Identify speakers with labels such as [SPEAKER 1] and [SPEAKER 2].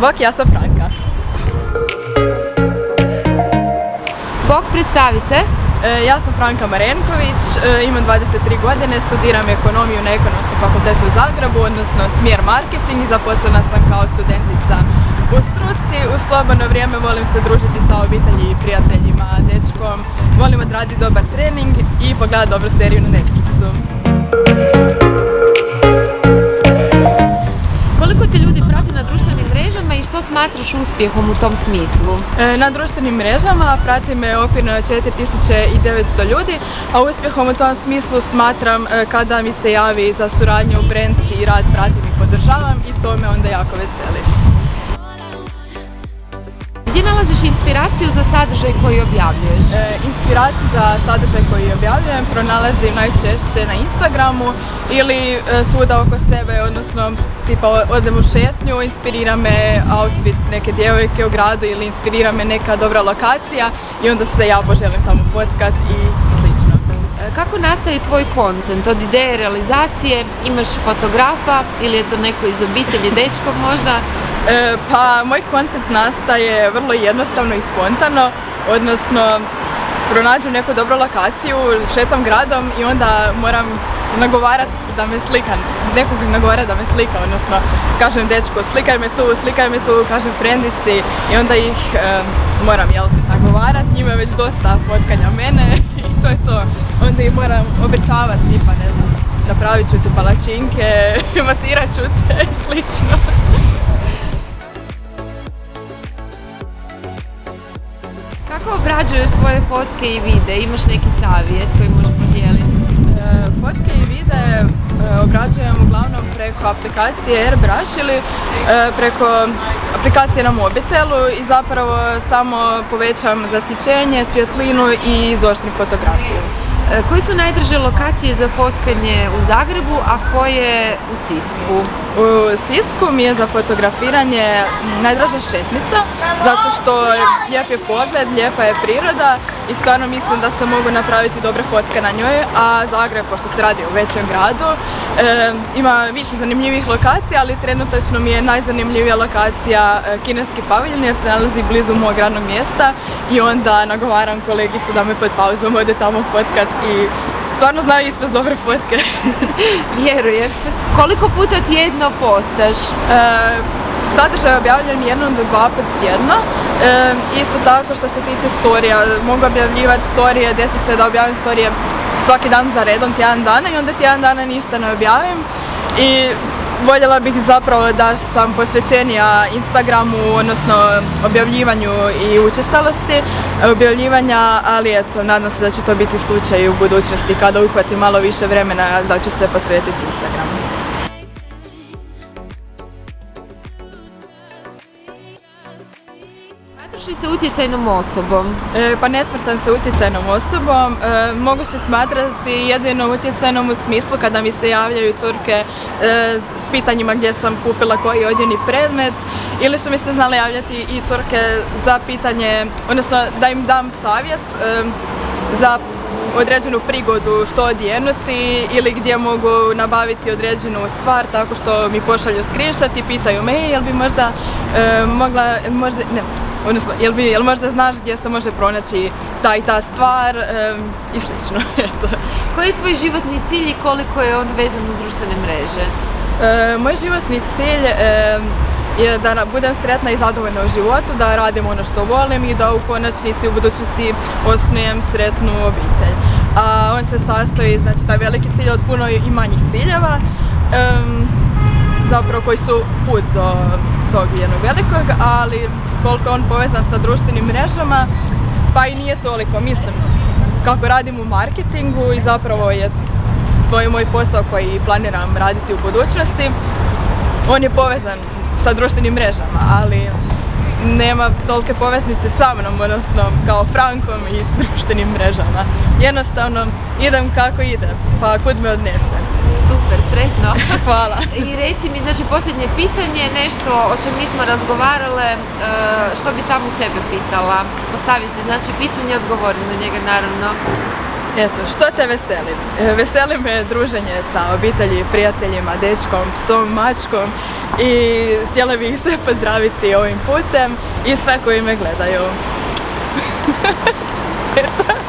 [SPEAKER 1] Bok, ja sam Franka.
[SPEAKER 2] Bok, predstavi se.
[SPEAKER 1] Ja sam Franka Marenković, imam 23 godine, studiram ekonomiju na Ekonomskom fakultetu u Zagrebu, odnosno smjer marketing i zaposlena sam kao studentica u struci. U slobodno vrijeme volim se družiti sa obitelji i prijateljima, dečkom, volim odraditi dobar trening i pogledati dobru seriju na Netflixu.
[SPEAKER 2] Koliko te ljudi prati na društvenim mrežama i što smatraš uspjehom u tom smislu?
[SPEAKER 1] Na društvenim mrežama prati me okvirno 4900 ljudi, a uspjehom u tom smislu smatram kada mi se javi za suradnju u brand čiji rad pratim i podržavam i to me onda jako veseli.
[SPEAKER 2] Gdje nalaziš inspiraciju za sadržaj koji objavljuješ?
[SPEAKER 1] Inspiraciju za sadržaj koji objavljujem pronalazim najčešće na Instagramu ili svuda oko sebe, odnosno tipa odem u šetnju, inspirira me outfit neke djevojke u gradu ili inspirira me neka dobra lokacija i onda se ja poželim tamo fotkat i slično.
[SPEAKER 2] Kako nastaje tvoj kontent? Od ideje realizacije, imaš fotografa ili je to neko iz obitelji, dečko možda?
[SPEAKER 1] Pa moj kontent nastaje vrlo jednostavno i spontano, odnosno pronađem neku dobru lokaciju, šetam gradom i onda moram nagovarati da me slika, nekog nagovarati da me slika, odnosno kažem dečko slikaj me tu, kažem frendici i onda ih moram nagovarati, njima je već dosta fotkanja mene i to je to. Onda ih moram obećavati, tipa ne znam, napravit ću ti palačinke, masirat ću te i slično.
[SPEAKER 2] Kako obrađuješ svoje fotke i videe? Imaš neki savjet koji možeš podijeliti?
[SPEAKER 1] Fotke i videe obrađujem uglavnom preko aplikacije Airbrush ili preko aplikacije na mobitelu i zapravo samo povećam zasićenje, svjetlinu i izoštrim fotografiju.
[SPEAKER 2] Koji su najdraže lokacije za fotkanje u Zagrebu, a koje u Sisku?
[SPEAKER 1] U Sisku mi je za fotografiranje najdraža Šetnica, zato što lijep je pogled, lijepa je priroda i stvarno mislim da se mogu napraviti dobre fotke na njoj, a Zagreb, pošto se radi u većem gradu, ima više zanimljivih lokacija, ali trenutačno mi je najzanimljivija lokacija kineski paviljon jer se nalazi blizu mog radnog mjesta i onda nagovaram kolegicu da me pod pauzom ode tamo fotkat i stvarno znaju ispast dobre fotke.
[SPEAKER 2] Vjerujem. Koliko puta tjedno postaš?
[SPEAKER 1] Sadržaj objavljujem jednom do dva put tjedno. Isto tako što se tiče storija, mogu objavljivati storije, desi se da objavim storije svaki dan za redom, tjedan dana i onda tjedan dana ništa ne objavim. I voljela bih zapravo da sam posvećenija Instagramu, odnosno objavljivanju i učestalosti objavljivanja, ali eto, nadam se da će to biti slučaj u budućnosti kada uhvatim malo više vremena da ću se posvetiti Instagramu.
[SPEAKER 2] Smatraš li se utjecajnom osobom?
[SPEAKER 1] Pa ne smatram se utjecajnom osobom, mogu se smatrati jedino utjecajnom u smislu kada mi se javljaju curke s pitanjima gdje sam kupila koji odjevni predmet ili su mi se znale javljati i curke za pitanje, odnosno da im dam savjet za određenu prigodu što odjenuti ili gdje mogu nabaviti određenu stvar tako što mi pošalju screenshot i pitaju me jel bi možda mogla, odnosno jel možda znaš gdje se može pronaći ta i ta stvar i slično.
[SPEAKER 2] Koji je tvoj životni cilj i koliko je on vezan uz društvene mreže?
[SPEAKER 1] Moj životni cilj je da budem sretna i zadovoljna u životu, da radim ono što volim i da u konačnici u budućnosti osnujem sretnu obitelj. A on se sastoji, znači taj veliki cilj od puno i manjih ciljeva, zapravo koji su put do tog jednog velikog, ali koliko on povezan sa društvenim mrežama, pa i nije toliko. Mislim, kako radim u marketingu i zapravo je to je moj posao koji planiram raditi u budućnosti, on je povezan sa društvenim mrežama, ali nema tolike poveznice sa mnom, odnosno kao Frankom i društvenim mrežama. Jednostavno idem kako idem, pa kud me odnese.
[SPEAKER 2] Super, sretno.
[SPEAKER 1] Hvala.
[SPEAKER 2] I reci mi, znači posljednje pitanje, nešto o čem nismo razgovarale, što bi samu sebe pitala? Postavi se, znači pitanje, odgovori na njega naravno.
[SPEAKER 1] Eto, što te veseli? Veseli me druženje sa obitelji, prijateljima, dečkom, psom, mačkom i htjela bih sve pozdraviti ovim putem i sve koji me gledaju. Eto.